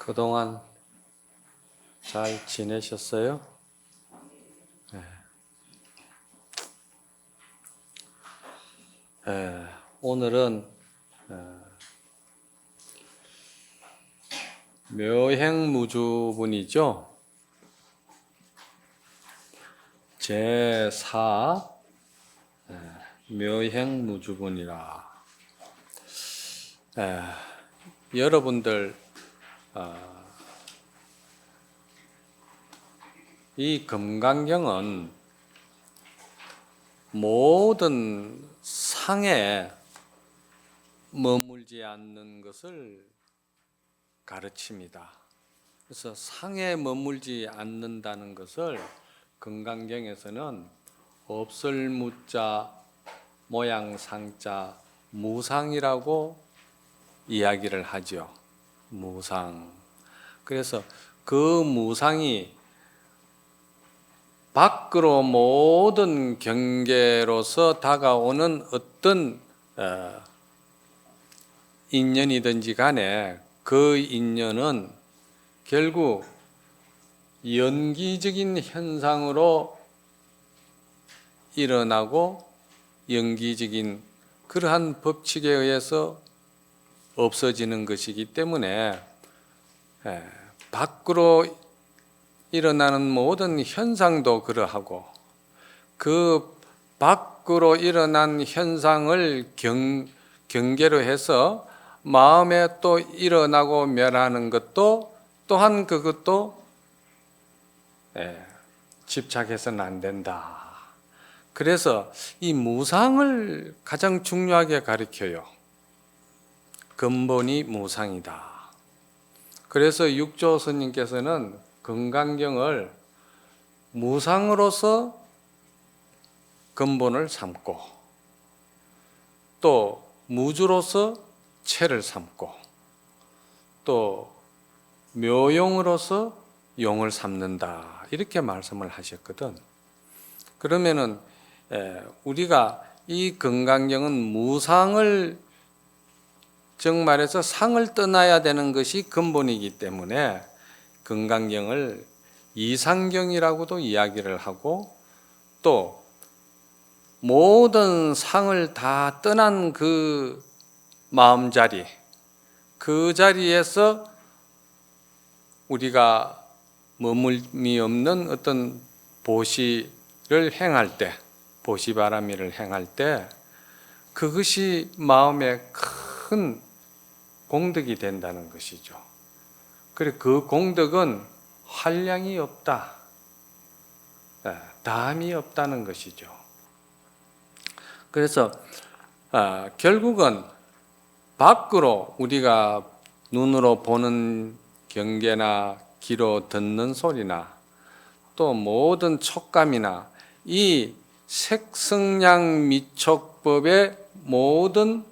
그동안 잘 지내셨어요? 네. 오늘은 묘행무주분이죠. 제4 묘행무주분이라. 여러분들 이 금강경은 모든 상에 머물지 않는 것을 가르칩니다. 그래서 상에 머물지 않는다는 것을 금강경에서는 없을 무자, 모양 상자, 무상이라고 이야기를 하죠. 무상. 그래서 그 무상이 밖으로 모든 경계로서 다가오는 어떤 인연이든지 간에 그 인연은 결국 연기적인 현상으로 일어나고 연기적인 그러한 법칙에 의해서 없어지는 것이기 때문에 밖으로 일어나는 모든 현상도 그러하고 그 밖으로 일어난 현상을 경계로 해서 마음에 또 일어나고 멸하는 것도 또한 그것도 집착해서는 안 된다. 그래서 이 무상을 가장 중요하게 가르쳐요. 근본이 무상이다. 그래서 육조 스님께서는 금강경을 무상으로서 근본을 삼고 또 무주로서 체를 삼고 또 묘용으로서 용을 삼는다 이렇게 말씀을 하셨거든. 그러면은 우리가 이 금강경은 무상을 정말해서 상을 떠나야 되는 것이 근본이기 때문에 금강경을 이상경이라고도 이야기를 하고 또 모든 상을 다 떠난 그 마음자리 그 자리에서 우리가 머물미 없는 어떤 보시를 행할 때 보시바라미를 행할 때 그것이 마음에 큰 공덕이 된다는 것이죠. 그리고 그 공덕은 한량이 없다. 담이 없다는 것이죠. 그래서 결국은 밖으로 우리가 눈으로 보는 경계나 귀로 듣는 소리나 또 모든 촉감이나 이 색성량 미촉법의 모든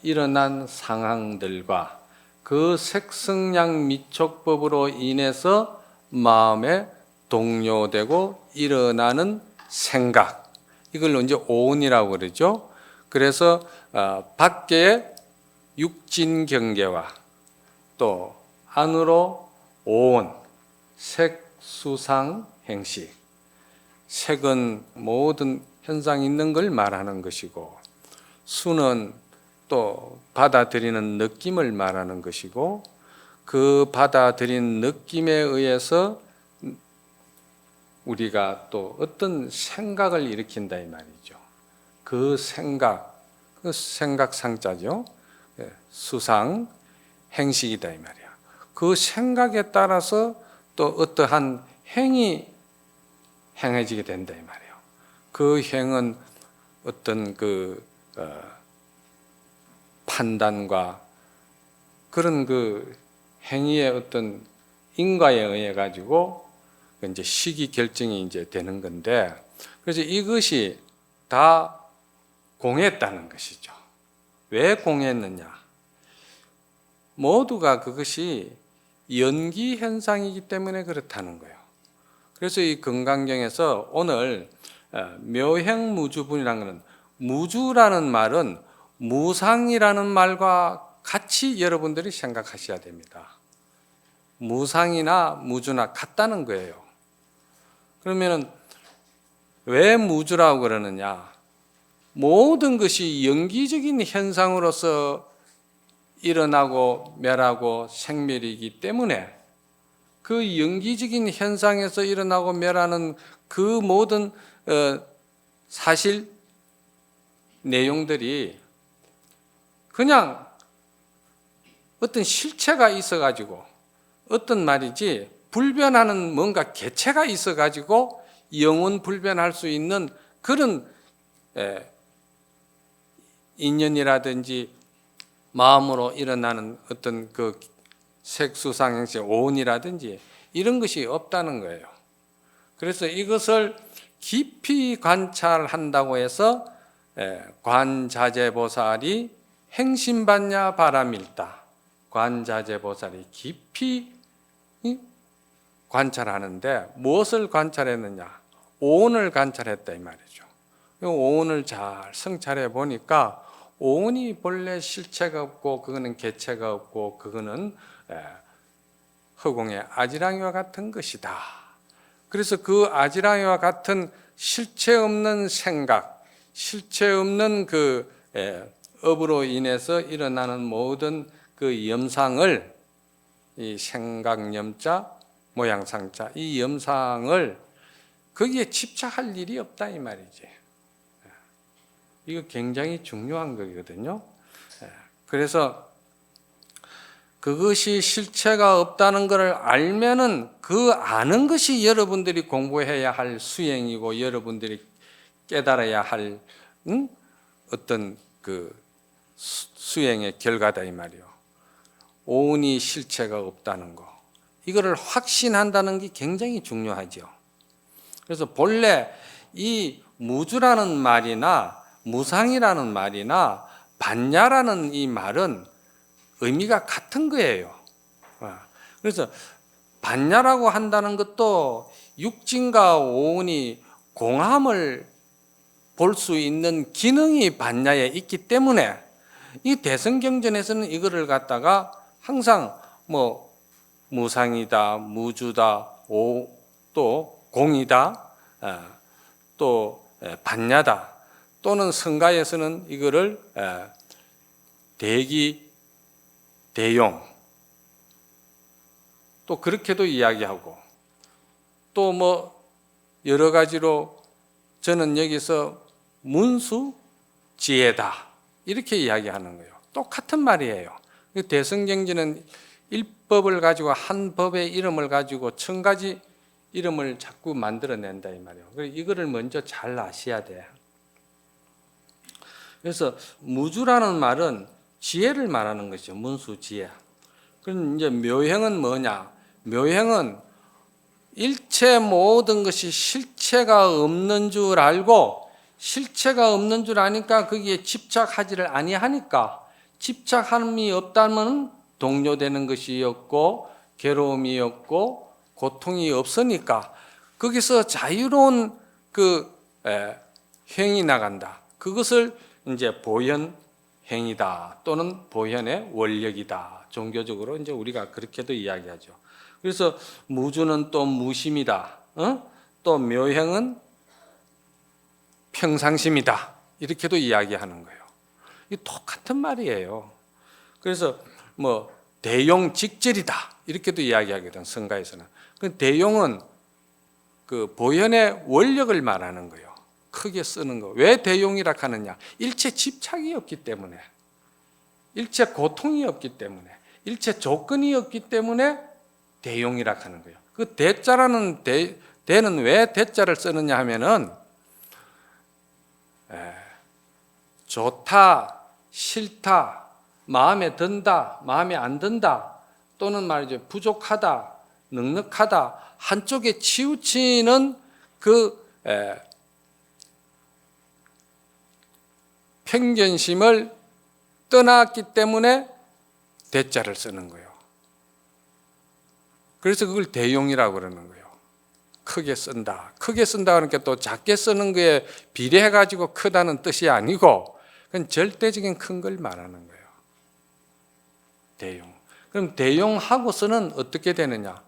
일어난 상황들과 그 색성량 미촉법으로 인해서 마음에 동요되고 일어나는 생각 이걸 이제 오온이라고 그러죠. 그래서 밖에 육진 경계와 또 안으로 오온 색, 수상, 행식 색은 모든 현상이 있는 걸 말하는 것이고 수는 또 받아들이는 느낌을 말하는 것이고 그 받아들인 느낌에 의해서 우리가 또 어떤 생각을 일으킨다 이 말이죠. 그 생각 상자죠. 수상, 행식이다 이 말이야. 그 생각에 따라서 또 어떠한 행이 행해지게 된다 이 말이에요. 그 행은 어떤 그 판단과 그런 그 행위의 어떤 인과에 의해 가지고 이제 시기 결정이 이제 되는 건데 그래서 이것이 다 공했다는 것이죠. 왜 공했느냐? 모두가 그것이 연기 현상이기 때문에 그렇다는 거예요. 그래서 이 금강경에서 오늘 묘행무주분이라는 것은 무주라는 말은 무상이라는 말과 같이 여러분들이 생각하셔야 됩니다. 무상이나 무주나 같다는 거예요. 그러면은 왜 무주라고 그러느냐? 모든 것이 영기적인 현상으로서 일어나고 멸하고 생멸이기 때문에 그 영기적인 현상에서 일어나고 멸하는 그 모든 사실 내용들이 그냥 어떤 실체가 있어가지고 어떤 말이지 불변하는 뭔가 개체가 있어가지고 영원 불변할 수 있는 그런 인연이라든지 마음으로 일어나는 어떤 그 색수상행시 오온이라든지 이런 것이 없다는 거예요. 그래서 이것을 깊이 관찰한다고 해서 관자재보살이 행심받냐 바람일다. 관자재보살이 깊이 관찰하는데 무엇을 관찰했느냐? 오온을 관찰했다 이 말이죠. 오온을 잘 성찰해 보니까 오온이 본래 실체가 없고 그거는 개체가 없고 그거는 허공의 아지랑이와 같은 것이다. 그래서 그 아지랑이와 같은 실체 없는 생각, 실체 없는 그 업으로 인해서 일어나는 모든 그 염상을 이 생각염자, 모양상자 이 염상을 거기에 집착할 일이 없다 이 말이지. 이거 굉장히 중요한 거거든요. 그래서 그것이 실체가 없다는 것을 알면은 그 아는 것이 여러분들이 공부해야 할 수행이고 여러분들이 깨달아야 할 어떤 그 수행의 결과다 이 말이요. 오온이 실체가 없다는 거. 이거를 확신한다는 게 굉장히 중요하죠. 그래서 본래 이 무주라는 말이나 무상이라는 말이나 반야라는 이 말은 의미가 같은 거예요. 그래서 반야라고 한다는 것도 육진과 오온이 공함을 볼 수 있는 기능이 반야에 있기 때문에 이 대성경전에서는 이거를 갖다가 항상 뭐 무상이다, 무주다, 또 공이다, 또 반야다, 또는 성가에서는 이거를 대기, 대용, 또 그렇게도 이야기하고 또 뭐 여러 가지로 저는 여기서 문수, 지혜다 이렇게 이야기하는 거예요. 똑같은 말이에요. 대성경전은 일법을 가지고 한 법의 이름을 가지고 1000가지 이름을 자꾸 만들어낸다 이 말이에요. 이거를 먼저 잘 아셔야 돼. 그래서 무주라는 말은 지혜를 말하는 것이죠. 문수 지혜. 그럼 이제 묘행은 뭐냐? 묘행은 일체 모든 것이 실체가 없는 줄 알고 실체가 없는 줄 아니까 거기에 집착하지를 아니하니까 집착함이 없다면 동요되는 것이 없고 괴로움이 없고 고통이 없으니까 거기서 자유로운 그 행이 나간다. 그것을 이제 보현행이다 또는 보현의 원력이다. 종교적으로 이제 우리가 그렇게도 이야기하죠. 그래서 무주는 또 무심이다. 또 묘행은 평상심이다. 이렇게도 이야기하는 거예요. 이 똑같은 말이에요. 그래서 뭐 대용 직절이다. 이렇게도 이야기하거든. 성가에서는. 그 대용은 그 보현의 원력을 말하는 거예요. 크게 쓰는 거. 왜 대용이라 하느냐? 일체 집착이 없기 때문에, 일체 고통이 없기 때문에, 일체 조건이 없기 때문에 대용이라 하는 거예요. 그 대자라는 대는 왜 대자를 쓰느냐 하면은 좋다, 싫다, 마음에 든다, 마음에 안 든다, 또는 말이죠 부족하다, 넉넉하다 한쪽에 치우치는 그 편견심을 떠났기 때문에 대자를 쓰는 거예요. 그래서 그걸 대용이라고 그러는 거예요. 크게 쓴다. 크게 쓴다 그러니까 또 작게 쓰는 거에 비례해가지고 크다는 뜻이 아니고 그건 절대적인 큰 걸 말하는 거예요. 대용. 그럼 대용하고서는 어떻게 되느냐?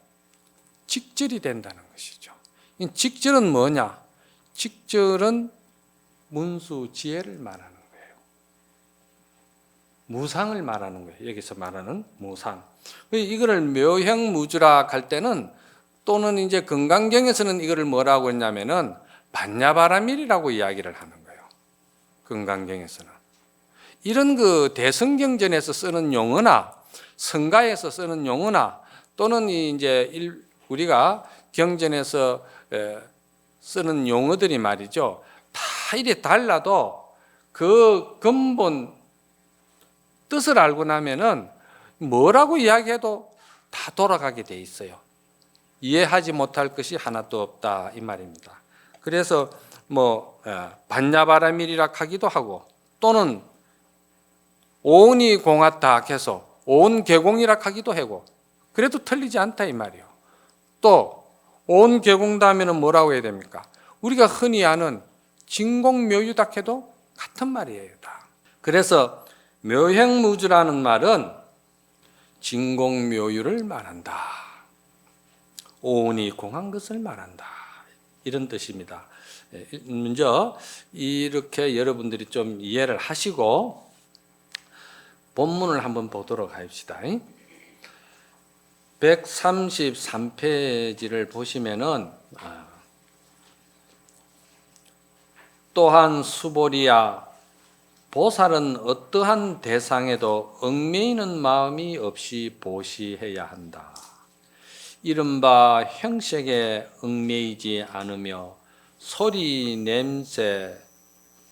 직절이 된다는 것이죠. 이 직절은 뭐냐? 직절은 문수 지혜를 말하는 거예요. 무상을 말하는 거예요. 여기서 말하는 무상. 이거를 묘형무주라 할 때는 또는 이제 건강경에서는 이거를 뭐라고 했냐면은 반야바라밀이라고 이야기를 하는 거예요. 건강경에서는. 이런 그 대성경전에서 쓰는 용어나 성가에서 쓰는 용어나 또는 이제 우리가 경전에서 쓰는 용어들이 말이죠. 다 이래 달라도 그 근본 뜻을 알고 나면은 뭐라고 이야기해도 다 돌아가게 돼 있어요. 이해하지 못할 것이 하나도 없다 이 말입니다. 그래서 뭐 반야바라밀이라 하기도 하고 또는 오온이 공하다 해서 온 계공이라 하기도 하고 그래도 틀리지 않다 이 말이에요. 또 온 계공다 하면은 뭐라고 해야 됩니까? 우리가 흔히 아는 진공묘유다 해도 같은 말이에요. 다. 그래서 묘행무주라는 말은 진공묘유를 말한다. 오온이 공한 것을 말한다. 이런 뜻입니다. 먼저 이렇게 여러분들이 좀 이해를 하시고 본문을 한번 보도록 합시다. 133페이지를 보시면은 또한 수보리야 보살은 어떠한 대상에도 얽매이는 마음이 없이 보시해야 한다. 이른바 형색에 얽매이지 않으며 소리, 냄새,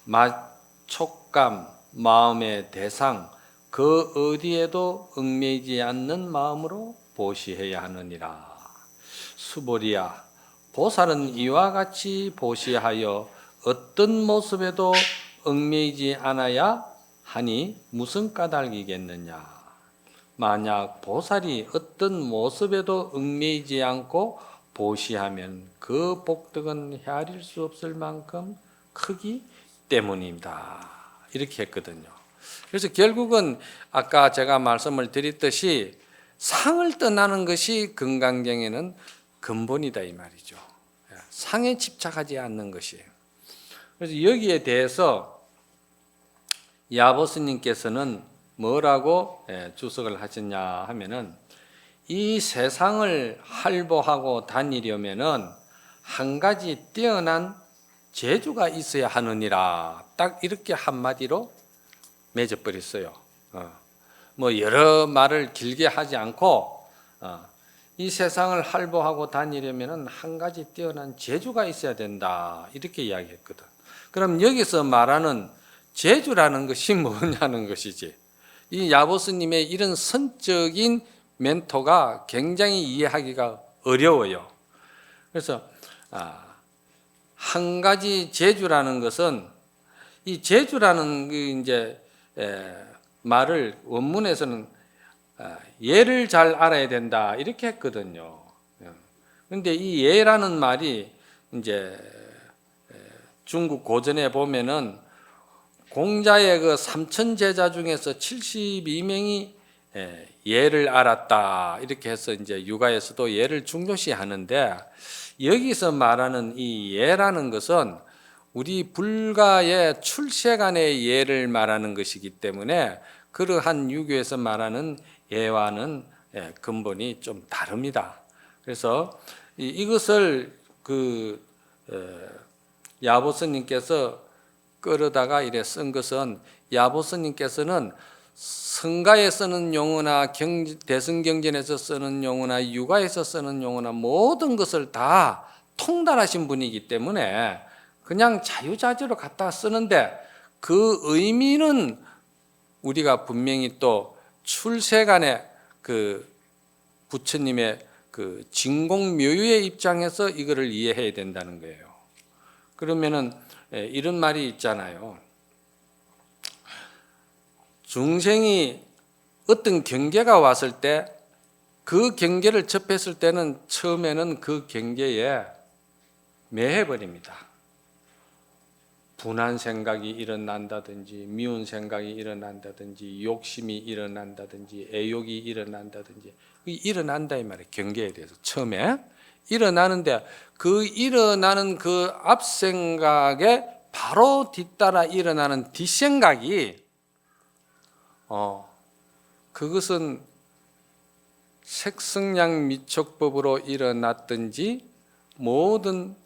맛, 촉감, 마음의 대상 그 어디에도 얽매이지 않는 마음으로 보시해야 하느니라. 수보리야 보살은 이와 같이 보시하여 어떤 모습에도 얽매이지 않아야 하니 무슨 까닭이겠느냐. 만약 보살이 어떤 모습에도 얽매이지 않고 보시하면 그 복덕은 헤아릴 수 없을 만큼 크기 때문입니다. 이렇게 했거든요. 그래서 결국은 아까 제가 말씀을 드렸듯이 상을 떠나는 것이 건강경에는 근본이다 이 말이죠. 상에 집착하지 않는 것이에요. 그래서 여기에 대해서 야보스님께서는 뭐라고 주석을 하셨냐 하면은 이 세상을 할보하고 다니려면은 한 가지 뛰어난 재주가 있어야 하느니라. 딱 이렇게 한마디로 맺어버렸어요. 뭐 여러 말을 길게 하지 않고 이 세상을 할보하고 다니려면은 한 가지 뛰어난 재주가 있어야 된다. 이렇게 이야기했거든. 그럼 여기서 말하는 재주라는 것이 뭐냐는 것이지. 이 야보스님의 이런 선적인 멘토가 굉장히 이해하기가 어려워요. 그래서 한 가지 재주라는 것은 이 재주라는 그 이제 말을 원문에서는 예를 잘 알아야 된다 이렇게 했거든요. 그런데 이 예라는 말이 이제 중국 고전에 보면은 공자의 그 3천 제자 중에서 72명이 예를 알았다 이렇게 해서 이제 육아에서도 예를 중요시 하는데 여기서 말하는 이 예라는 것은 우리 불가의 출세간의 예를 말하는 것이기 때문에 그러한 유교에서 말하는 예와는 근본이 좀 다릅니다. 그래서 이것을 그 야보스님께서 끌어다가 이래 쓴 것은 야보스님께서는 성가에 쓰는 용어나 대승경전에서 쓰는 용어나 육아에서 쓰는 용어나 모든 것을 다 통달하신 분이기 때문에 그냥 자유자재로 갖다 쓰는데 그 의미는 우리가 분명히 또 출세간의 그 부처님의 그 진공묘유의 입장에서 이거를 이해해야 된다는 거예요. 그러면은 이런 말이 있잖아요. 중생이 어떤 경계가 왔을 때 그 경계를 접했을 때는 처음에는 그 경계에 매해버립니다. 분한 생각이 일어난다든지 미운 생각이 일어난다든지 욕심이 일어난다든지 애욕이 일어난다든지 일어난다 이 말이에요. 경계에 대해서 처음에 일어나는데 그 일어나는 그 앞생각에 바로 뒤따라 일어나는 뒷생각이 그것은 색성량 미촉법으로 일어났든지 모든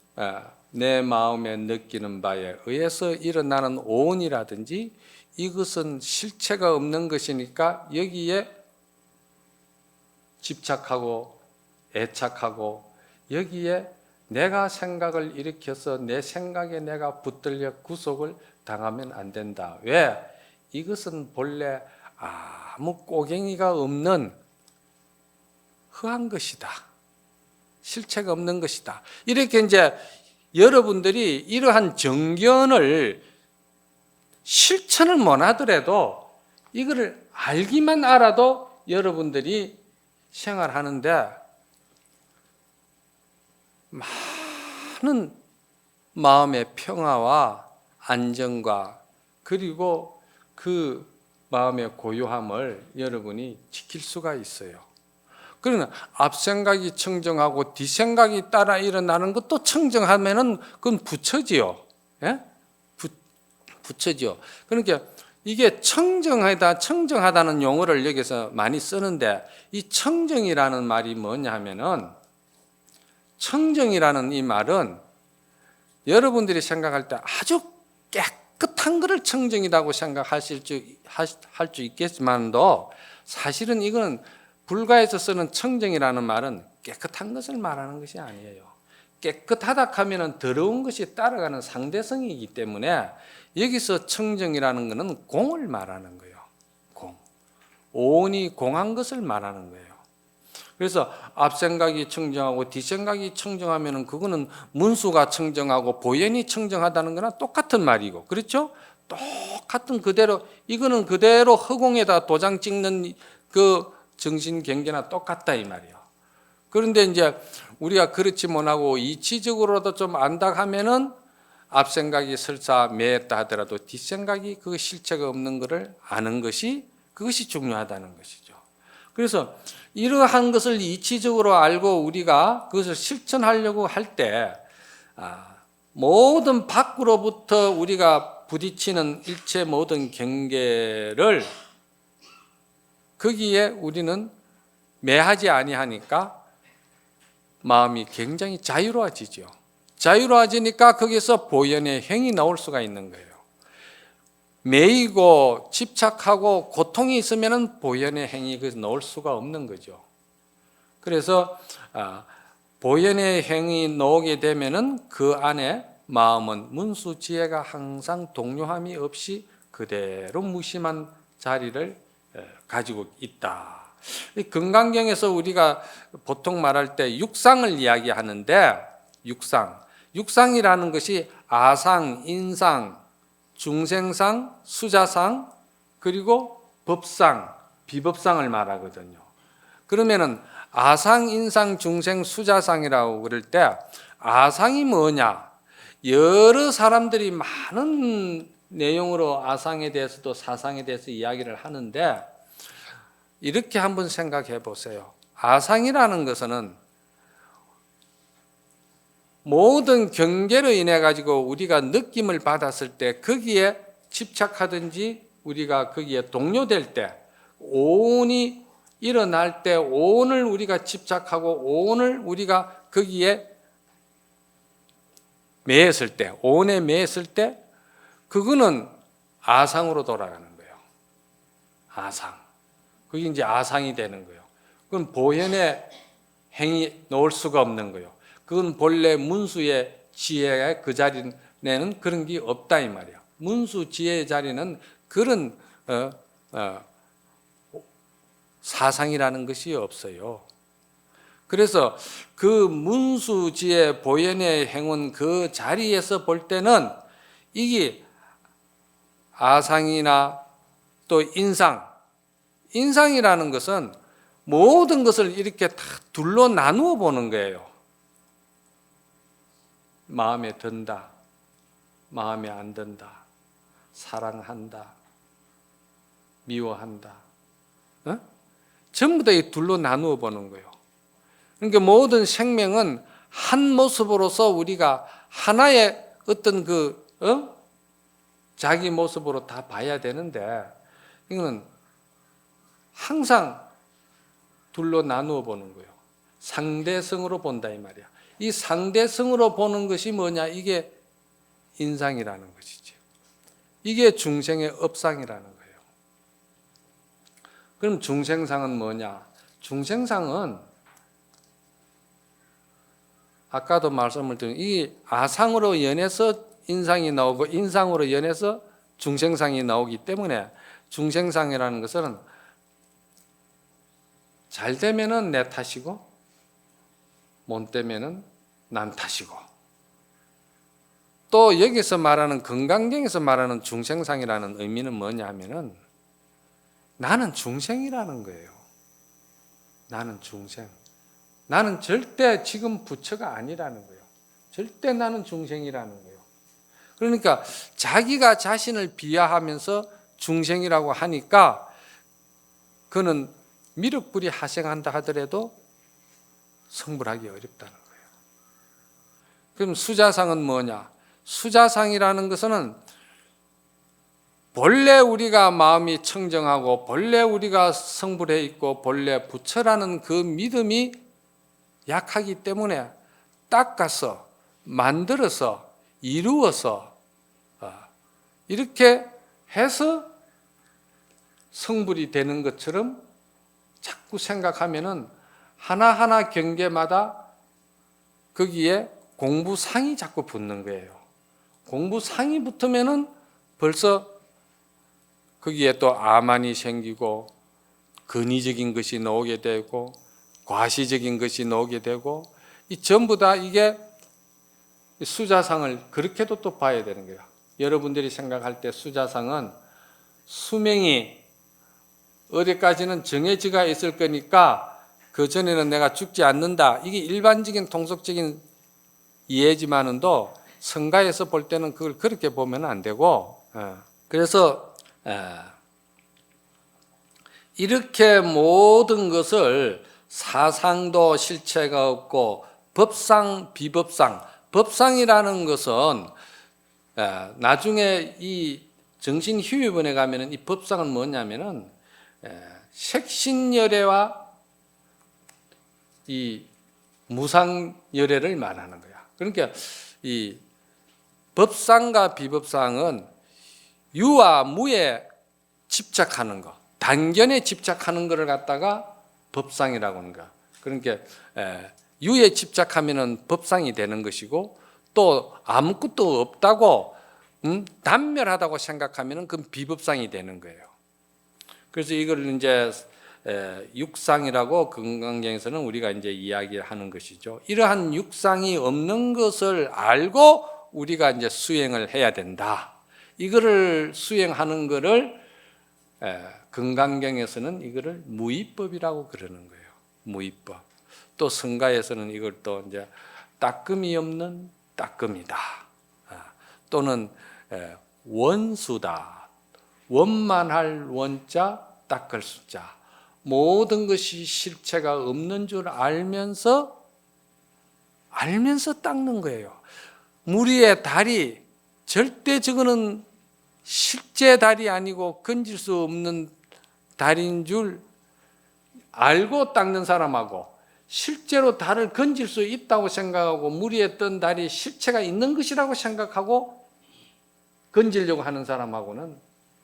내 마음에 느끼는 바에 의해서 일어나는 오온이라든지 이것은 실체가 없는 것이니까 여기에 집착하고 애착하고 여기에 내가 생각을 일으켜서 내 생각에 내가 붙들려 구속을 당하면 안 된다. 왜? 이것은 본래 아무 꼬갱이가 없는 허한 것이다. 실체가 없는 것이다. 이렇게 이제 여러분들이 이러한 정견을 실천을 못 하더라도 이거를 알기만 알아도 여러분들이 생활하는데 많은 마음의 평화와 안정과 그리고 그 마음의 고요함을 여러분이 지킬 수가 있어요. 그러나 앞생각이 청정하고 뒷생각이 따라 일어나는 것도 청정하면은 그건 부처지요. 예? 부처지요. 그러니까 이게 청정하다는 용어를 여기서 많이 쓰는데 이 청정이라는 말이 뭐냐 하면은 청정이라는 이 말은 여러분들이 생각할 때 아주 깨끗한 것을 청정이라고 생각할 수 있겠지만도 사실은 이건 불가에서 쓰는 청정이라는 말은 깨끗한 것을 말하는 것이 아니에요. 깨끗하다 하면은 더러운 것이 따라가는 상대성이기 때문에 여기서 청정이라는 것은 공을 말하는 거예요. 공. 오온이 공한 것을 말하는 거예요. 그래서 앞생각이 청정하고 뒷생각이 청정하면은 그거는 문수가 청정하고 보현이 청정하다는 거나 똑같은 말이고, 그렇죠? 똑같은 그대로, 이거는 그대로 허공에다 도장 찍는 그 정신 경계나 똑같다 이 말이에요. 그런데 이제 우리가 그렇지 못하고 이치적으로도 좀 안다 하면은 앞생각이 설사 매했다 하더라도 뒷생각이 그 실체가 없는 것을 아는 것이 그것이 중요하다는 것이죠. 그래서 이러한 것을 이치적으로 알고 우리가 그것을 실천하려고 할 때 모든 밖으로부터 우리가 부딪히는 일체 모든 경계를 거기에 우리는 매하지 아니하니까 마음이 굉장히 자유로워지죠. 자유로워지니까 거기서 보현의 행이 나올 수가 있는 거예요. 매이고 집착하고 고통이 있으면 보현의 행이 나올 수가 없는 거죠. 그래서 보현의 행이 나오게 되면은 그 안에 마음은 문수지혜가 항상 동요함이 없이 그대로 무심한 자리를 가지고 있다. 금강경에서 우리가 보통 말할 때 육상을 이야기하는데 육상이라는 것이 아상, 인상, 중생상, 수자상, 그리고 법상, 비법상을 말하거든요. 그러면은 아상, 인상, 중생, 수자상이라고 그럴 때 아상이 뭐냐? 여러 사람들이 많은 내용으로 아상에 대해서도 사상에 대해서 이야기를 하는데 이렇게 한번 생각해 보세요. 아상이라는 것은 모든 경계로 인해 가지고 우리가 느낌을 받았을 때 거기에 집착하든지 우리가 거기에 동요될 때 오온이 일어날 때 오온을 우리가 집착하고 오온을 우리가 거기에 매했을 때 오온에 매했을 때 그거는 아상으로 돌아가는 거예요. 아상. 그게 이제 아상이 되는 거예요. 그건 보현의 행이 놓을 수가 없는 거예요. 그건 본래 문수의 지혜의 그 자리에는 그런 게 없다 이 말이야. 문수 지혜의 자리는 그런 사상이라는 것이 없어요. 그래서 그 문수 지혜 보현의 행운 그 자리에서 볼 때는 이게 아상이나 또 인상이라는 것은 모든 것을 이렇게 다 둘로 나누어 보는 거예요. 마음에 든다, 마음에 안 든다, 사랑한다, 미워한다, 어? 전부 다 이 둘로 나누어 보는 거예요. 그러니까 모든 생명은 한 모습으로서 우리가 하나의 어떤 자기 모습으로 다 봐야 되는데, 이거는 항상 둘로 나누어 보는 거예요. 상대성으로 본다 이 말이야. 이 상대성으로 보는 것이 뭐냐? 이게 인상이라는 것이죠. 이게 중생의 업상이라는 거예요. 그럼 중생상은 뭐냐? 중생상은 아까도 말씀을 드린 이 아상으로 연해서 인상이 나오고 인상으로 연해서 중생상이 나오기 때문에 중생상이라는 것은 잘 되면은 내 탓이고 못 되면은 남 탓이고, 또 여기서 말하는 건강경에서 말하는 중생상이라는 의미는 뭐냐 하면은 나는 중생이라는 거예요. 나는 중생. 나는 절대 지금 부처가 아니라는 거예요. 절대 나는 중생이라는 거예요. 그러니까 자기가 자신을 비하하면서 중생이라고 하니까 그는 미륵불이 하생한다 하더라도 성불하기 어렵다는 거예요. 그럼 수자상은 뭐냐? 수자상이라는 것은 본래 우리가 마음이 청정하고 본래 우리가 성불해 있고 본래 부처라는 그 믿음이 약하기 때문에 닦아서 만들어서 이루어서 이렇게 해서 성불이 되는 것처럼 자꾸 생각하면은 하나하나 경계마다 거기에 공부상이 자꾸 붙는 거예요. 공부상이 붙으면은 벌써 거기에 또 아만이 생기고 근위적인 것이 나오게 되고 과시적인 것이 나오게 되고, 이 전부 다 이게 수자상을 그렇게도 또 봐야 되는 거예요. 여러분들이 생각할 때 수자상은 수명이 어디까지는 정해지가 있을 거니까 그 전에는 내가 죽지 않는다, 이게 일반적인 통속적인 이해지만은도 성가에서 볼 때는 그걸 그렇게 보면 안 되고, 그래서 이렇게 모든 것을 사상도 실체가 없고 법상 비법상, 법상이라는 것은 나중에 이 정신휴유본에 가면은 이 법상은 뭐냐면은 색신열애와 이 무상열애를 말하는 거야. 그러니까 이 법상과 비법상은 유와 무에 집착하는 거, 단견에 집착하는 것을 갖다가 법상이라고 하는 거야. 그러니까 유에 집착하면은 법상이 되는 것이고, 또 아무것도 없다고 단멸하다고 생각하면은 그건 비법상이 되는 거예요. 그래서 이걸 이제 육상이라고 건강경에서는 우리가 이제 이야기하는 것이죠. 이러한 육상이 없는 것을 알고 우리가 이제 수행을 해야 된다. 이거를 수행하는 것을 건강경에서는 이거를 무위법이라고 그러는 거예요. 무위법. 또 성가에서는 이걸 또 이제 따끔이 없는 따끔이다. 또는 원수다. 원만할 원자, 닦을 수자. 모든 것이 실체가 없는 줄 알면서 닦는 거예요. 무리의 달이 절대 저거는 실제 달이 아니고 건질 수 없는 달인 줄 알고 닦는 사람하고, 실제로 달을 건질 수 있다고 생각하고 무리에 뜬 달이 실체가 있는 것이라고 생각하고 건지려고 하는 사람하고는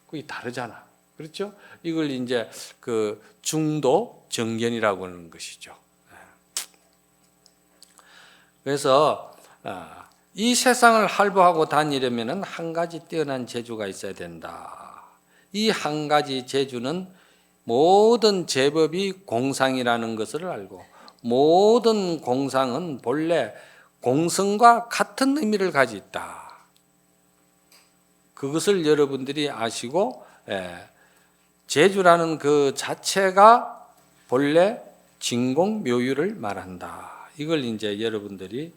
그게 다르잖아. 그렇죠? 이걸 이제 그 중도 정견이라고 하는 것이죠. 그래서 이 세상을 할보하고 다니려면 한 가지 뛰어난 재주가 있어야 된다. 이 한 가지 재주는 모든 제법이 공상이라는 것을 알고, 모든 공상은 본래 공성과 같은 의미를 가지고 있다. 그것을 여러분들이 아시고, 재주라는 그 자체가 본래 진공묘유를 말한다. 이걸 이제 여러분들이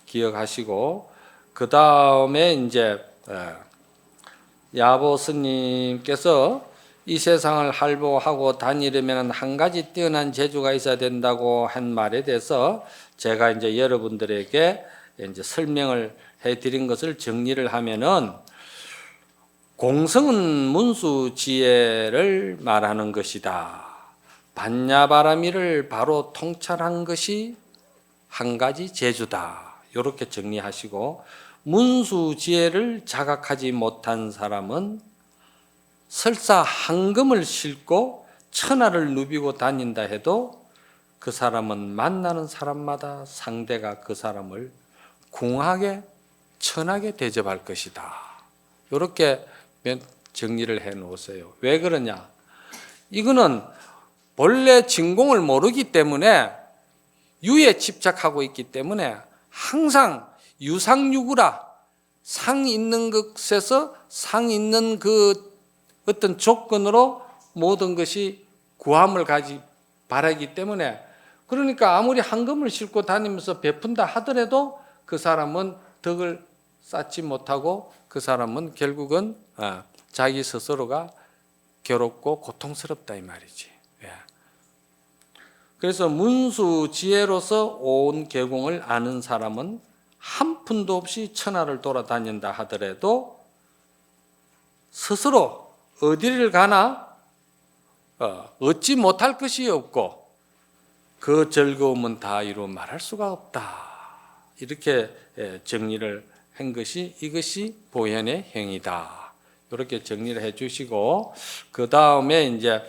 기억하시고, 그 다음에 이제 야보 스님께서 이 세상을 할보하고 다니려면 한 가지 뛰어난 재주가 있어야 된다고 한 말에 대해서 제가 이제 여러분들에게 이제 설명을 해드린 것을 정리를 하면은 공성은 문수지혜를 말하는 것이다. 반야바라미를 바로 통찰한 것이 한 가지 재주다. 이렇게 정리하시고 문수지혜를 자각하지 못한 사람은 설사 황금을 싣고 천하를 누비고 다닌다 해도 그 사람은 만나는 사람마다 상대가 그 사람을 궁하게 천하게 대접할 것이다. 이렇게 정리를 해 놓으세요. 왜 그러냐? 이거는 본래 진공을 모르기 때문에 유에 집착하고 있기 때문에 항상 유상유구라 상 있는 것에서 상 있는 그 어떤 조건으로 모든 것이 구함을 바라기 때문에 그러니까 아무리 황금을 싣고 다니면서 베푼다 하더라도 그 사람은 덕을 쌓지 못하고 그 사람은 결국은 자기 스스로가 괴롭고 고통스럽다 이 말이지. 그래서 문수지혜로서 온 계공을 아는 사람은 한 푼도 없이 천하를 돌아다닌다 하더라도 스스로 어디를 가나 얻지 못할 것이 없고 그 즐거움은 다 이루 말할 수가 없다. 이렇게 정리를 한 것이 이것이 보현의 행위다. 이렇게 정리를 해 주시고 그 다음에 이제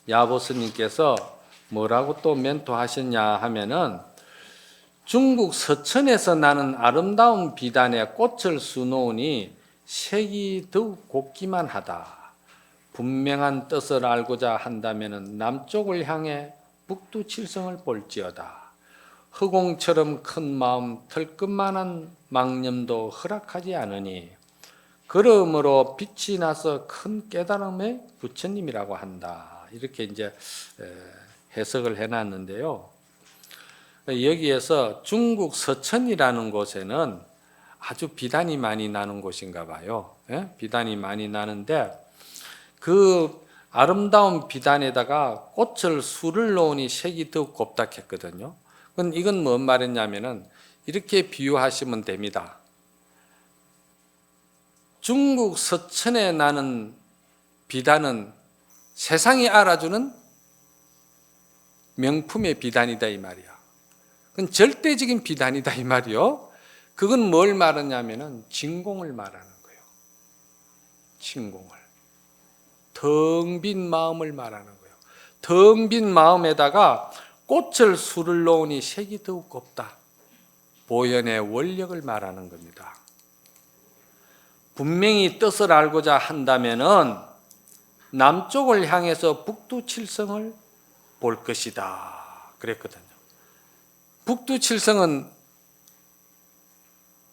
야보스님께서 뭐라고 또 멘토하셨냐 하면은 중국 서천에서 나는 아름다운 비단에 꽃을 수놓으니 색이 더욱 곱기만 하다. 분명한 뜻을 알고자 한다면은 남쪽을 향해 북두칠성을 볼지어다. 허공처럼 큰 마음 털끝만한 망념도 허락하지 않으니 그러므로 빛이 나서 큰 깨달음의 부처님이라고 한다. 이렇게 이제 해석을 해놨는데요. 여기에서 중국 서천이라는 곳에는 아주 비단이 많이 나는 곳인가 봐요. 비단이 많이 나는데 그 아름다운 비단에다가 꽃을 수를 놓으니 색이 더욱 곱다 했거든요. 이건 뭔 말이냐면은 이렇게 비유하시면 됩니다. 중국 서천에 나는 비단은 세상이 알아주는 명품의 비단이다 이 말이야. 그건 절대적인 비단이다 이 말이요. 그건 뭘 말하냐면은 진공을 말하는 거예요. 진공을. 텅 빈 마음을 말하는 거예요. 텅 빈 마음에다가 꽃을 수를 놓으니 색이 더욱 곱다. 보현의 원력을 말하는 겁니다. 분명히 뜻을 알고자 한다면은 남쪽을 향해서 북두칠성을 볼 것이다. 그랬거든요. 북두칠성은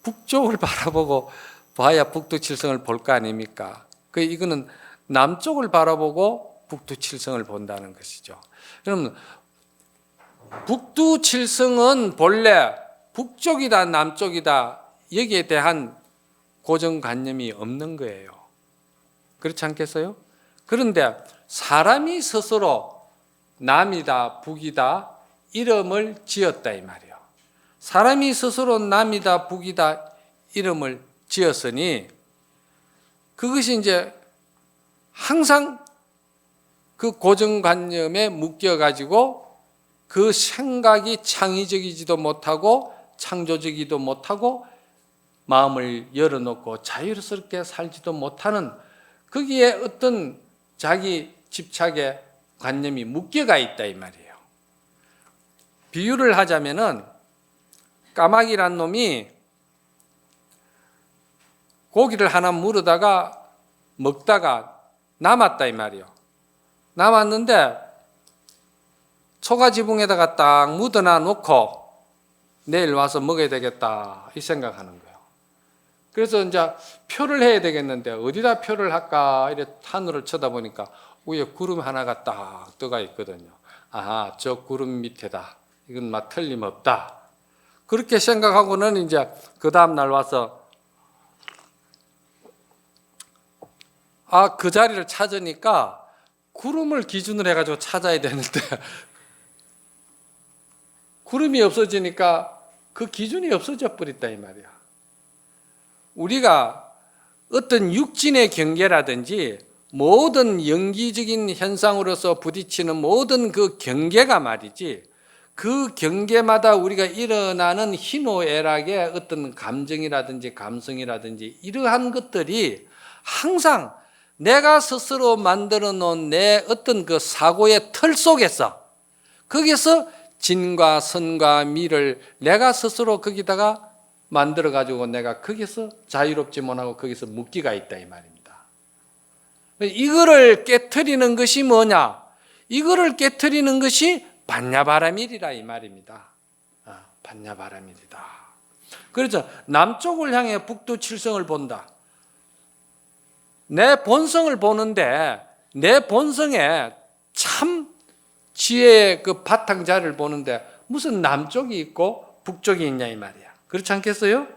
북쪽을 바라보고 봐야 북두칠성을 볼 거 아닙니까? 이거는 남쪽을 바라보고 북두칠성을 본다는 것이죠. 그럼 북두칠성은 본래 북쪽이다 남쪽이다 여기에 대한 고정관념이 없는 거예요. 그렇지 않겠어요? 그런데 사람이 스스로 남이다 북이다 이름을 지었다 이 말이에요. 사람이 스스로 남이다 북이다 이름을 지었으니 그것이 이제 항상 그 고정관념에 묶여가지고 그 생각이 창의적이지도 못하고 창조적이지도 못하고 마음을 열어놓고 자유스럽게 살지도 못하는 거기에 어떤 자기 집착의 관념이 묶여가 있다 이 말이에요. 비유를 하자면은 까마귀란 놈이 고기를 하나 물어다가 먹다가 남았다 이 말이에요. 남았는데 초가지붕에다가 딱 묻어놔 놓고 내일 와서 먹어야 되겠다 이 생각하는 거예요. 그래서 이제 표를 해야 되겠는데 어디다 표를 할까 이래 하늘을 쳐다보니까 위에 구름 하나가 딱 떠가 있거든요. 아하, 저 구름 밑에다. 이건 막 틀림없다. 그렇게 생각하고는 이제 그 다음 날 와서 그 자리를 찾으니까 구름을 기준으로 해가지고 찾아야 되는데 구름이 없어지니까 그 기준이 없어져 버렸다 이 말이야. 우리가 어떤 육진의 경계라든지 모든 연기적인 현상으로서 부딪히는 모든 그 경계가 말이지, 그 경계마다 우리가 일어나는 희노애락의 어떤 감정이라든지 감성이라든지 이러한 것들이 항상 내가 스스로 만들어 놓은 내 어떤 그 사고의 틀 속에서, 거기서 진과 선과 미를 내가 스스로 거기다가 만들어 가지고 내가 거기서 자유롭지 못하고 거기서 묶기가 있다 이 말입니다. 이거를 깨트리는 것이 뭐냐? 이거를 깨트리는 것이 반야바라밀이라 이 말입니다. 반야바라밀이다. 그래서 남쪽을 향해 북두칠성을 본다. 내 본성을 보는데 내 본성에 참 지혜의 그 바탕자를 보는데 무슨 남쪽이 있고 북쪽이 있냐 이 말이야. 그렇지 않겠어요?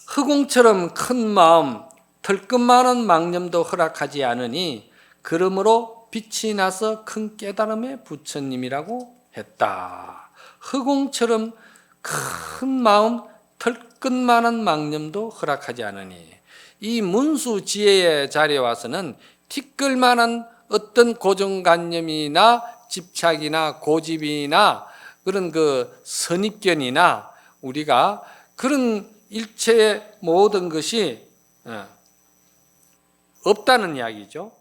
흑웅처럼 큰 마음, 털끝 많은 망념도 허락하지 않으니 그러므로 빛이 나서 큰 깨달음의 부처님이라고 했다. 흑웅처럼 큰 마음, 털끝 많은 망념도 허락하지 않으니, 이 문수지혜의 자리에 와서는 티끌만한 어떤 고정관념이나 집착이나 고집이나 그런 그 선입견이나 우리가 그런 일체의 모든 것이 없다는 이야기죠.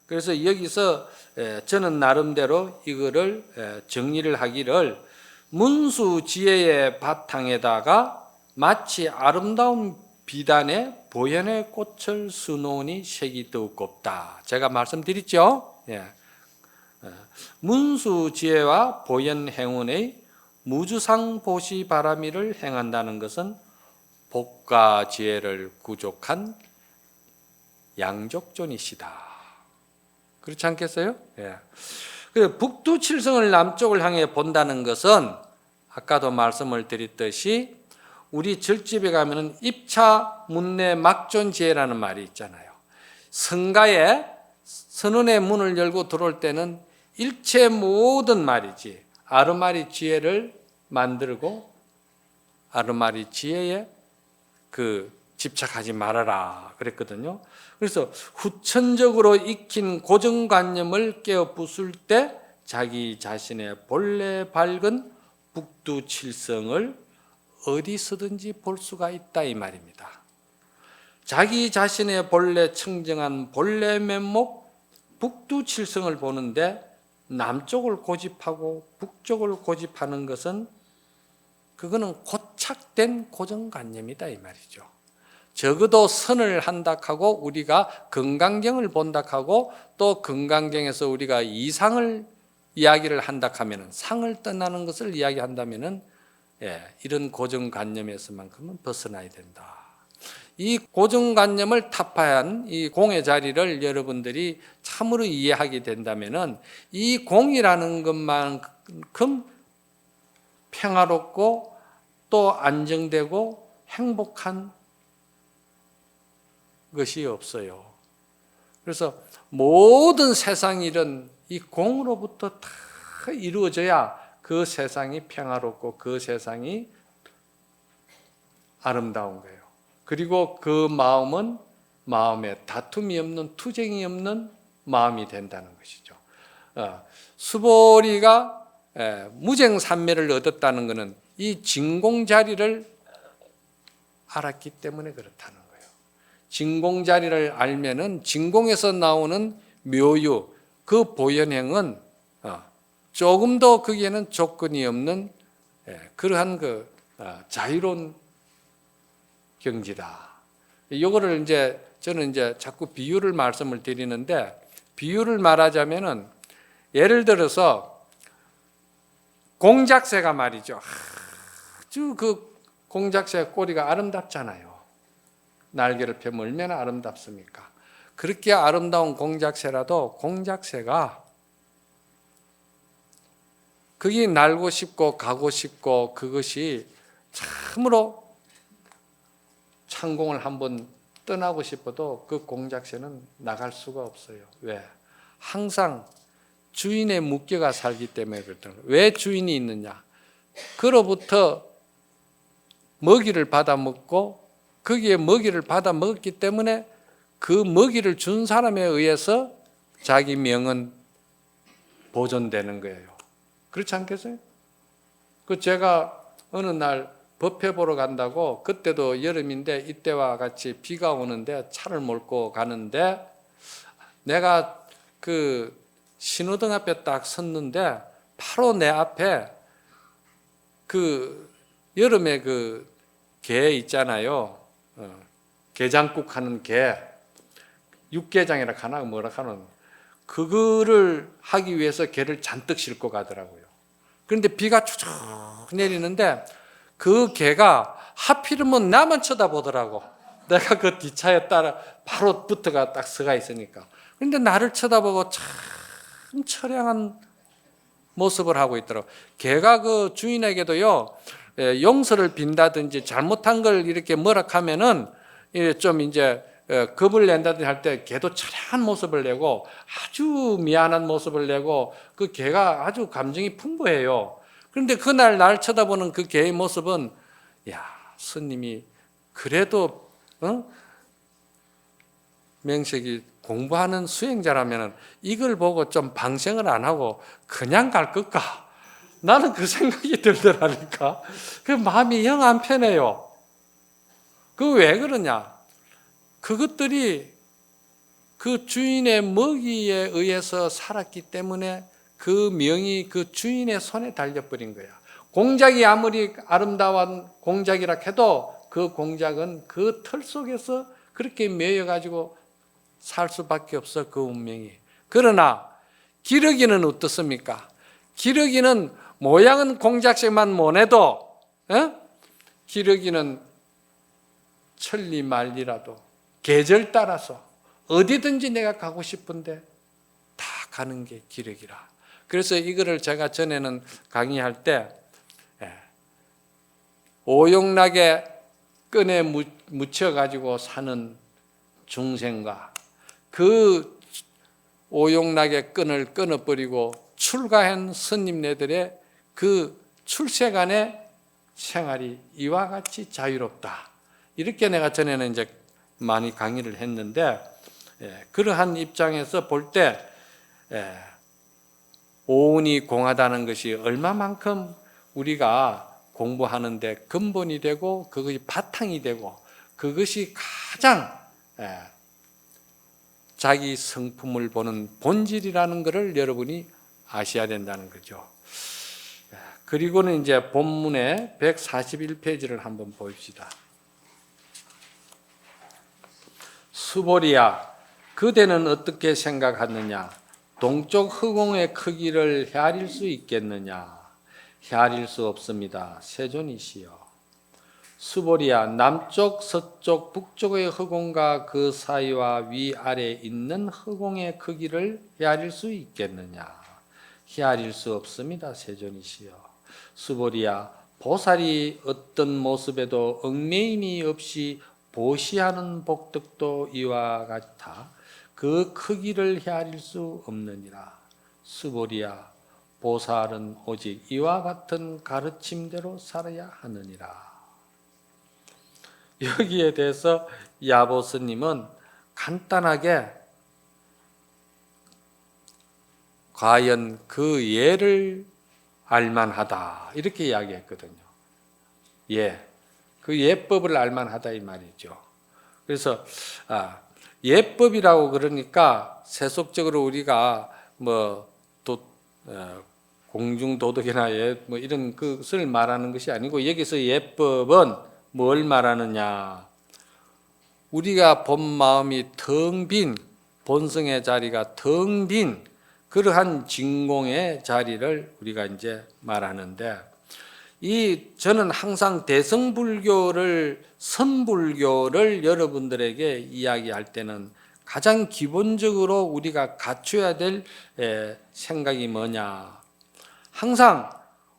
그래서 여기서 저는 나름대로 이거를 정리를 하기를, 문수지혜의 바탕에다가 마치 아름다운 비단에 보현의 꽃을 수놓으니 색이 더욱 곱다. 제가 말씀드렸죠. 문수지혜와 보현행운의 무주상보시바라미를 행한다는 것은 복과 지혜를 구족한 양족존이시다. 그렇지 않겠어요? 북두칠성을 남쪽을 향해 본다는 것은 아까도 말씀을 드렸듯이 우리 절집에 가면은 입차 문내 막존지혜라는 말이 있잖아요. 성가에 선언의 문을 열고 들어올 때는 일체 모든 말이지 아르마리 지혜를 만들고 아르마리 지혜에 그 집착하지 말아라 그랬거든요. 그래서 후천적으로 익힌 고정관념을 깨어 부술 때 자기 자신의 본래 밝은 북두칠성을 어디서든지 볼 수가 있다 이 말입니다. 자기 자신의 본래 청정한 본래 면목 북두칠성을 보는데 남쪽을 고집하고 북쪽을 고집하는 것은 그거는 고착된 고정관념이다 이 말이죠. 적어도 선을 한다 하고 우리가 금강경을 본다 하고 또 금강경에서 우리가 이상을 이야기를 한다 하면은, 상을 떠나는 것을 이야기한다면은 이런 고정관념에서만큼은 벗어나야 된다. 이 고정관념을 타파한 이 공의 자리를 여러분들이 참으로 이해하게 된다면은 이 공이라는 것만큼 평화롭고 또 안정되고 행복한 것이 없어요. 그래서 모든 세상 일은 이 공으로부터 다 이루어져야 그 세상이 평화롭고 그 세상이 아름다운 거예요. 그리고 그 마음은 마음에 다툼이 없는, 투쟁이 없는 마음이 된다는 것이죠. 수보리가 무쟁산매를 얻었다는 것은 이 진공자리를 알았기 때문에 그렇다는 거예요. 진공자리를 알면은 진공에서 나오는 묘유, 그 보현행은 조금 더 거기에는 조건이 없는 그러한 그 자유로운 경지다. 이거를 이제 저는 이제 자꾸 비유를 말씀을 드리는데, 비유를 말하자면은 예를 들어서 공작새가 말이죠. 아주 그 공작새 꼬리가 아름답잖아요. 날개를 펴면 얼마나 아름답습니까? 그렇게 아름다운 공작새라도 공작새가 거기 날고 싶고 가고 싶고 그것이 참으로 창공을 한번 떠나고 싶어도 그 공작새는 나갈 수가 없어요. 왜? 항상 주인의 묶여가 살기 때문에 그렇다는 거예요. 왜 주인이 있느냐? 그로부터 먹이를 받아 먹고 거기에 먹이를 받아 먹었기 때문에 그 먹이를 준 사람에 의해서 자기 명은 보존되는 거예요. 그렇지 않겠어요? 그 제가 어느 날 법회 보러 간다고, 그때도 여름인데 이때와 같이 비가 오는데 차를 몰고 가는데 내가 그 신호등 앞에 딱 섰는데 바로 내 앞에 그 여름에 그 게 있잖아요. 게장국 하는 게, 육개장이라 하나 뭐라 하는, 그거를 하기 위해서 게를 잔뜩 싣고 가더라고요. 그런데 비가 추적 내리는데 그 개가 하필이면 나만 쳐다보더라고. 내가 그 뒷차에 따라 바로 붙어가 딱 서가 있으니까. 그런데 나를 쳐다보고 참 처량한 모습을 하고 있더라고. 개가 그 주인에게도요, 용서를 빈다든지 잘못한 걸 이렇게 뭐라 하면은 좀 이제 겁을 낸다든지 할 때 개도 처량한 모습을 내고 아주 미안한 모습을 내고, 그 개가 아주 감정이 풍부해요. 그런데 그날 날 쳐다보는 그 개의 모습은, 야, 스님이 그래도 명색이 공부하는 수행자라면 이걸 보고 좀 방생을 안 하고 그냥 갈 것까? 나는 그 생각이 들더라니까. 그 마음이 영 안 편해요. 그 왜 그러냐? 그것들이 그 주인의 먹이에 의해서 살았기 때문에 그 명이 그 주인의 손에 달려버린 거야. 공작이 아무리 아름다운 공작이라 해도 그 공작은 그 털 속에서 그렇게 매여가지고 살 수밖에 없어, 그 운명이. 그러나 기러기는 어떻습니까? 기러기는 모양은 공작색만 못해도 기러기는 천리 말리라도 계절 따라서 어디든지 내가 가고 싶은데 다 가는 게 기러기라. 그래서 이거를 제가 전에는 강의할 때 오용락에 끈에 묻혀가지고 사는 중생과 그 오용락의 끈을 끊어버리고 출가한 스님네들의 그 출세간의 생활이 이와 같이 자유롭다. 이렇게 내가 전에는 이제 많이 강의를 했는데, 그러한 입장에서 볼 때 오운이 공하다는 것이 얼마만큼 우리가 공부하는데 근본이 되고 그것이 바탕이 되고 그것이 가장 자기 성품을 보는 본질이라는 것을 여러분이 아셔야 된다는 거죠. 그리고는 이제 본문의 141페이지를 한번 보십시다. 수보리야, 그대는 어떻게 생각하느냐? 동쪽 허공의 크기를 헤아릴 수 있겠느냐? 헤아릴 수 없습니다. 세존이시여. 수보리야, 남쪽, 서쪽, 북쪽의 허공과 그 사이와 위아래 있는 허공의 크기를 헤아릴 수 있겠느냐? 헤아릴 수 없습니다. 세존이시여. 수보리야, 보살이 어떤 모습에도 얽매임이 없이 보시하는 복덕도 이와 같아 그 크기를 헤아릴 수 없느니라. 수보리야, 보살은 오직 이와 같은 가르침대로 살아야 하느니라. 여기에 대해서 야보 스님은 간단하게 과연 그 예를 알만하다 이렇게 이야기했거든요. 그 예법을 알만하다 이 말이죠. 그래서 예법이라고 그러니까 세속적으로 우리가 공중도덕이나 뭐 이런 것을 말하는 것이 아니고, 여기서 예법은 뭘 말하느냐? 우리가 본 마음이 텅 빈, 본성의 자리가 텅 빈 그러한 진공의 자리를 우리가 이제 말하는데, 저는 항상 대성불교를, 선불교를 여러분들에게 이야기할 때는 가장 기본적으로 우리가 갖춰야 될 생각이 뭐냐? 항상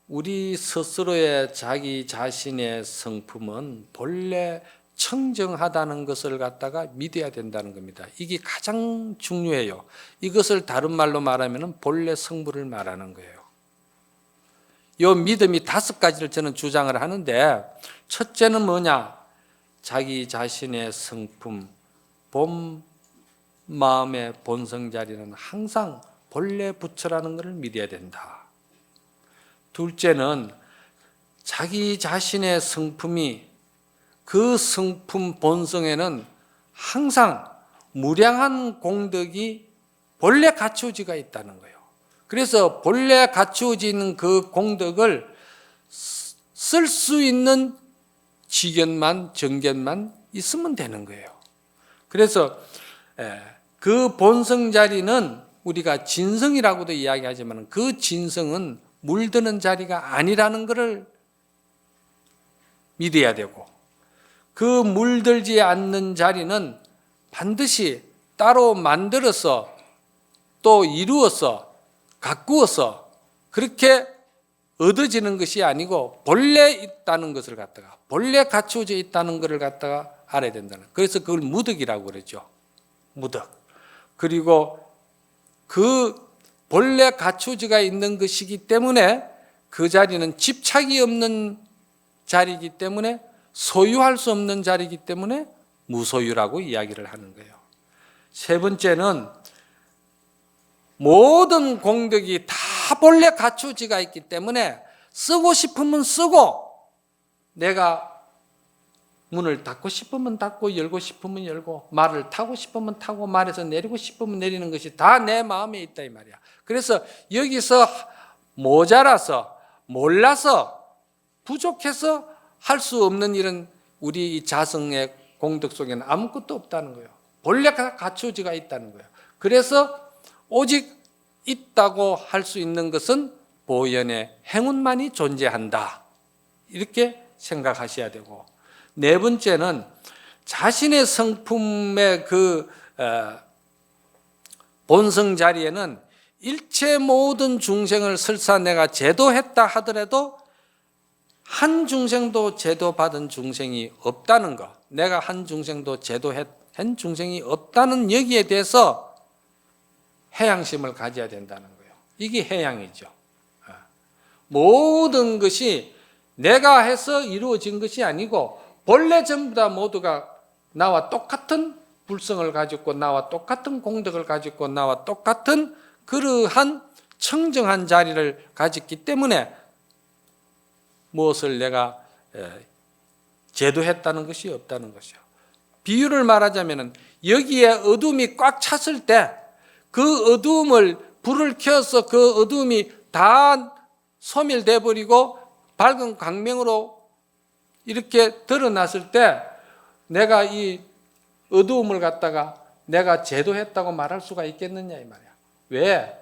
우리 스스로의 자기 자신의 성품은 본래 청정하다는 것을 갖다가 믿어야 된다는 겁니다. 이게 가장 중요해요. 이것을 다른 말로 말하면 본래 성부를 말하는 거예요. 이 믿음이 5가지를 저는 주장을 하는데, 첫째는 뭐냐? 자기 자신의 성품, 본 마음의 본성 자리는 항상 본래 부처라는 것을 믿어야 된다. 둘째는 자기 자신의 성품이, 그 성품 본성에는 항상 무량한 공덕이 본래 갖추어지가 있다는 거예요. 그래서 본래 갖추어진 그 공덕을 쓸 수 있는 지견만, 정견만 있으면 되는 거예요. 그래서 그 본성 자리는 우리가 진성이라고도 이야기하지만 그 진성은 물드는 자리가 아니라는 것을 믿어야 되고, 그 물들지 않는 자리는 반드시 따로 만들어서 또 이루어서 가꾸어서 그렇게 얻어지는 것이 아니고 본래 있다는 것을 갖다가, 본래 갖추어져 있다는 것을 갖다가 알아야 된다는. 그래서 그걸 무덕이라고 그러죠. 무덕. 그리고 그 본래 갖추어져 있는 것이기 때문에 그 자리는 집착이 없는 자리이기 때문에, 소유할 수 없는 자리이기 때문에 무소유라고 이야기를 하는 거예요. 세 번째는 모든 공덕이 다 본래 갖추어지가 있기 때문에 쓰고 싶으면 쓰고, 내가 문을 닫고 싶으면 닫고, 열고 싶으면 열고, 말을 타고 싶으면 타고, 말에서 내리고 싶으면 내리는 것이 다 내 마음에 있다 이 말이야. 그래서 여기서 모자라서, 몰라서, 부족해서 할 수 없는 일은 우리 이 자성의 공덕 속에는 아무것도 없다는 거예요. 본래 갖추어지가 있다는 거예요. 그래서 오직 있다고 할 수 있는 것은 보현의 행운만이 존재한다, 이렇게 생각하셔야 되고, 네 번째는 자신의 성품의 그 본성 자리에는 일체 모든 중생을 설사 내가 제도했다 하더라도 한 중생도 제도받은 중생이 없다는 것, 내가 한 중생도 제도한 중생이 없다는 여기에 대해서 해양심을 가져야 된다는 거예요. 이게 해양이죠. 모든 것이 내가 해서 이루어진 것이 아니고 본래 전부 다 모두가 나와 똑같은 불성을 가지고, 나와 똑같은 공덕을 가지고, 나와 똑같은 그러한 청정한 자리를 가졌기 때문에 무엇을 내가 제도했다는 것이 없다는 것이요. 비유를 말하자면 여기에 어둠이 꽉 찼을 때 그 어둠을 불을 켜서 그 어둠이 다 소멸돼 버리고 밝은 광명으로 이렇게 드러났을 때 내가 이 어두움을 갖다가 내가 제도했다고 말할 수가 있겠느냐 이 말이야. 왜?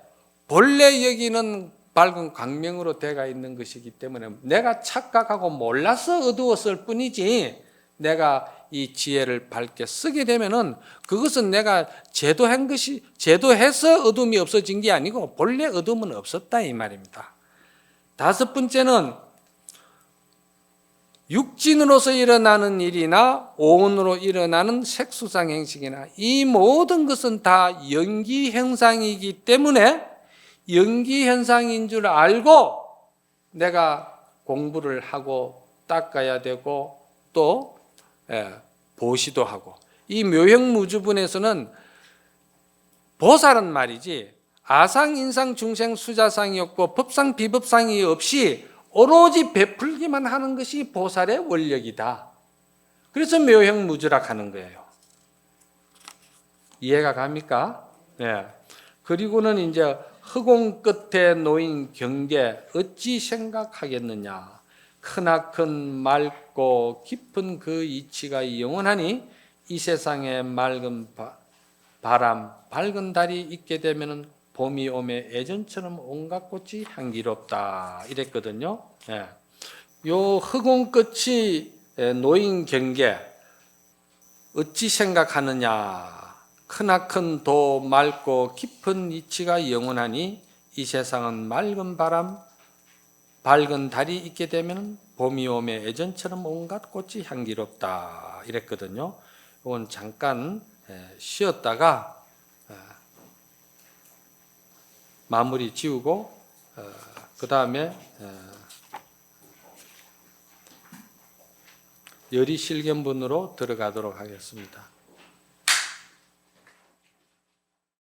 본래 여기는 밝은 광명으로 되어 있는 것이기 때문에 내가 착각하고 몰라서 어두웠을 뿐이지, 내가 이 지혜를 밝게 쓰게 되면은 그것은 내가 제도한 것이, 제도해서 어둠이 없어진 게 아니고 본래 어둠은 없었다 이 말입니다. 다섯 번째는 육진으로서 일어나는 일이나 오온으로 일어나는 색수상 행식이나 이 모든 것은 다 연기 현상이기 때문에 연기 현상인 줄 알고 내가 공부를 하고 닦아야 되고 또 보시도 하고, 이 묘형무주분에서는 보살은 말이지 아상, 인상, 중생, 수자상이 없고 법상, 비법상이 없이 오로지 베풀기만 하는 것이 보살의 원력이다. 그래서 묘형무주라 하는 거예요. 이해가 갑니까? 네. 그리고는 이제 허공 끝에 놓인 경계 어찌 생각하겠느냐. 크나큰 맑고 깊은 그 이치가 영원하니 이 세상에 맑은 바람, 밝은 달이 있게 되면은 봄이 오매 예전처럼 온갖 꽃이 향기롭다 이랬거든요. 예. 요 허공 끝이 놓인 경계 어찌 생각하느냐. 크나큰 도 맑고 깊은 이치가 영원하니 이 세상은 맑은 바람, 밝은 달이 있게 되면 봄이 오매 예전처럼 온갖 꽃이 향기롭다 이랬거든요. 이건 잠깐 쉬었다가 마무리 지우고 그 다음에 열이 실견분으로 들어가도록 하겠습니다.